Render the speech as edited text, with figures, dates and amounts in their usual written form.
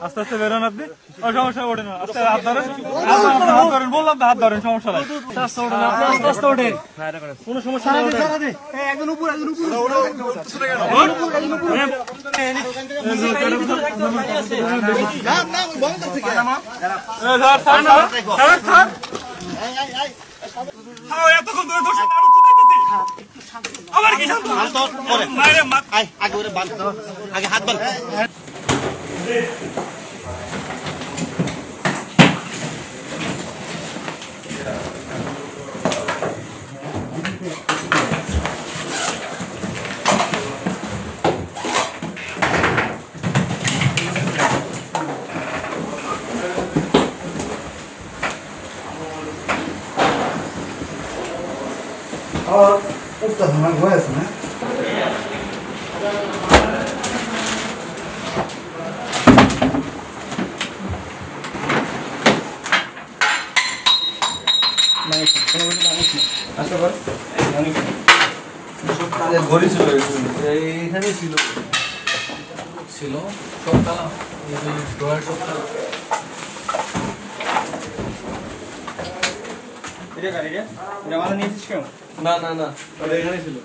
আস্তে আস্তে বেরোন আপনি সমস্যা ওঠে না আস্তে হাত ধরেন বললাম তো হাত ধরেন সমস্যা নাই আস্তে আস্তে ওঠে কোনো সমস্যা নেই একজন উপর আবার কি আগে হাত বান Puta, não aguenta, né? ঘড়ি ছিল এইখানে ছিল ছিল সব তালা ড্রয়ার সব তালা না না না এখানে ছিল